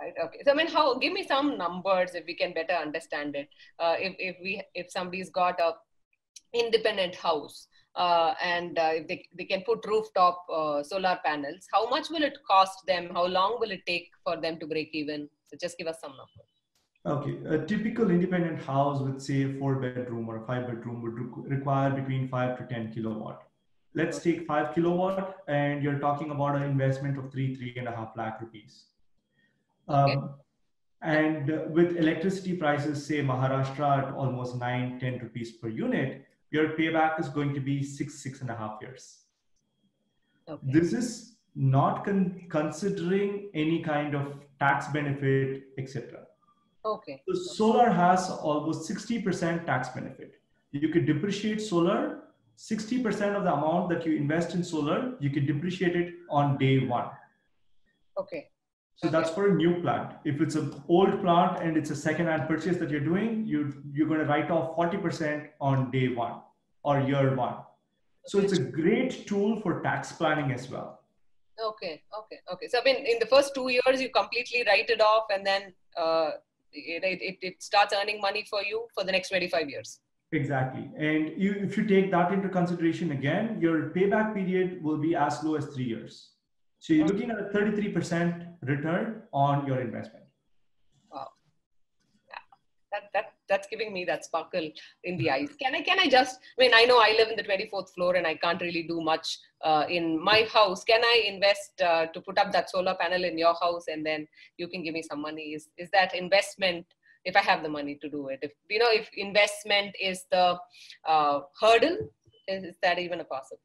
Right. Okay. So I mean, give me some numbers if we can better understand it. If somebody's got a independent house and if they can put rooftop solar panels, how much will it cost them? How long will it take for them to break even? So just give us some numbers. Okay, a typical independent house with say a 4-bedroom or a 5-bedroom would require between 5 to 10 kilowatt. Let's take 5 kilowatt and you're talking about an investment of 3.5 lakh rupees. Okay. And with electricity prices, say Maharashtra at almost 9-10 rupees per unit, your payback is going to be 6.5 years. Okay. This is not considering any kind of tax benefit, etc. Okay. So solar has almost 60% tax benefit. You could depreciate solar, 60% of the amount that you invest in solar, you can depreciate it on day one. Okay. So that's for a new plant. If it's an old plant and it's a second-hand purchase that you're doing, you're going to write off 40% on day one or year one. So it's a great tool for tax planning as well. Okay. So I mean, in the first 2 years, you completely write it off, and then it starts earning money for you for the next 25 years. Exactly. And if you take that into consideration again, your payback period will be as low as 3 years. So you're looking at a 33% return on your investment. Wow. That's giving me that sparkle in the eyes. Can I just, I mean, I know I live in the 24th floor and I can't really do much in my house. Can I invest to put up that solar panel in your house and then you can give me some money? Is that investment, if I have the money to do it? If investment is the hurdle, is that even a possibility?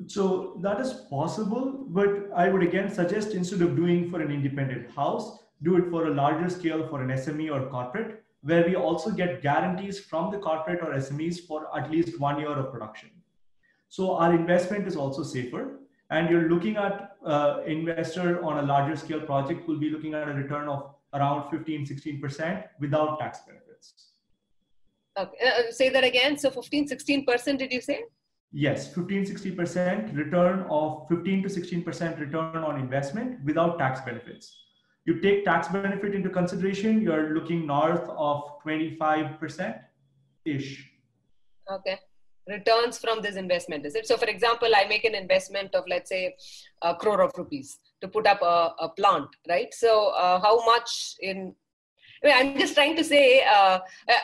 So that is possible, but I would again suggest instead of doing for an independent house, do it for a larger scale for an SME or corporate, where we also get guarantees from the corporate or SMEs for at least 1 year of production. So our investment is also safer, and you're looking at investor on a larger scale project will be looking at a return of around 15-16% without tax benefits. Okay. Say that again. So 15-16%, did you say? Yes, 15-16% return of 15 to 16% return on investment without tax benefits. You take tax benefit into consideration, you're looking north of 25%-ish. Okay. Returns from this investment, is it? So for example, I make an investment of, let's say, 1 crore of rupees to put up a plant, right? So how much I'm just trying to say,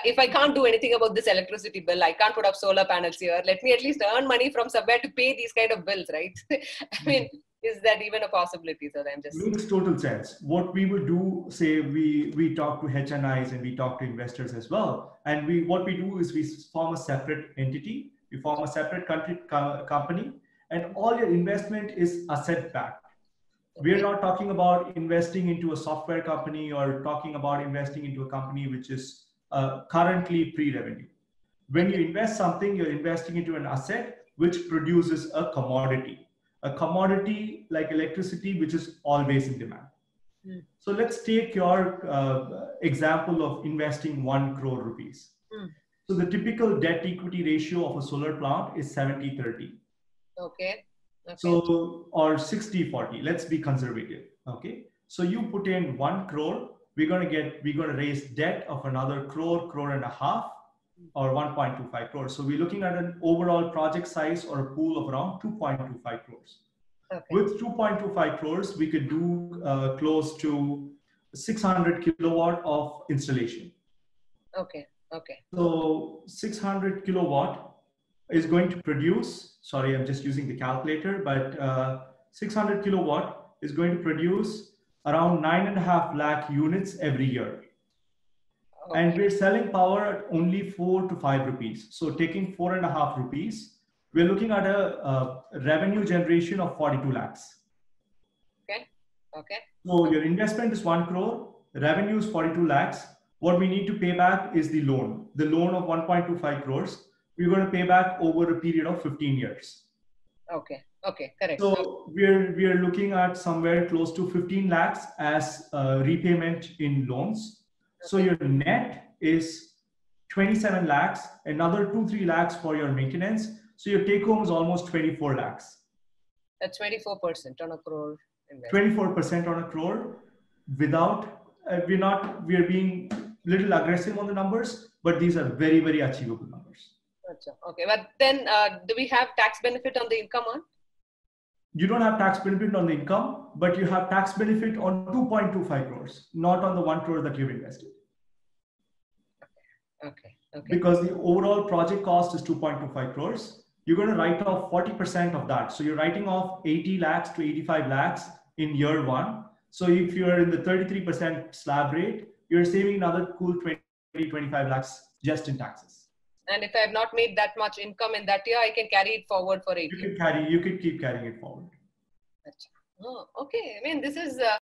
if I can't do anything about this electricity bill, I can't put up solar panels here. Let me at least earn money from somewhere to pay these kind of bills, right? I mean, is that even a possibility? So I'm just... Makes total sense. What we would do, say we talk to HNIs and we talk to investors as well. And what we do is we form a separate entity. We form a separate company, and all your investment is asset backed. We're not talking about investing into a software company or talking about investing into a company which is currently pre-revenue. When you invest something, you're investing into an asset which produces a commodity like electricity, which is always in demand. So let's take your example of investing 1 crore rupees. So the typical debt equity ratio of a solar plant is 70-30. Okay. So, or 60-40, let's be conservative. Okay. So you put in 1 crore, we're going to raise debt of another crore and a half, or 1.25 crores. So we're looking at an overall project size or a pool of around 2.25 crores. Okay. With 2.25 crores, we could do close to 600 kilowatt of installation. Okay. So 600 kilowatt is going to produce, sorry, I'm just using the calculator, but 600 kilowatt is going to produce around 9.5 lakh units every year. Okay. And we're selling power at only 4 to 5 rupees. So taking 4.5 rupees, we're looking at a revenue generation of 42 lakhs. Okay. So your investment is 1 crore, revenue is 42 lakhs. What we need to pay back is the loan of 1.25 crores. We're going to pay back over a period of 15 years. Okay, correct. So we're looking at somewhere close to 15 lakhs as repayment in loans. So your net is 27 lakhs, another 2-3 lakhs for your maintenance. So your take home is almost 24 lakhs. That's 24% on a crore investment. 24% on a crore. without, we're being little aggressive on the numbers, but these are very, very achievable numbers. Okay, but then do we have tax benefit on the income on? You don't have tax benefit on the income, but you have tax benefit on 2.25 crores, not on the 1 crore that you've invested. Okay. Because the overall project cost is 2.25 crores. You're going to write off 40% of that. So you're writing off 80 lakhs to 85 lakhs in year one. So if you're in the 33% slab rate, you're saving another cool 25 lakhs just in taxes. And if I have not made that much income in that year, I can carry it forward for 8 years. You could keep carrying it forward. Oh, okay. I mean, this is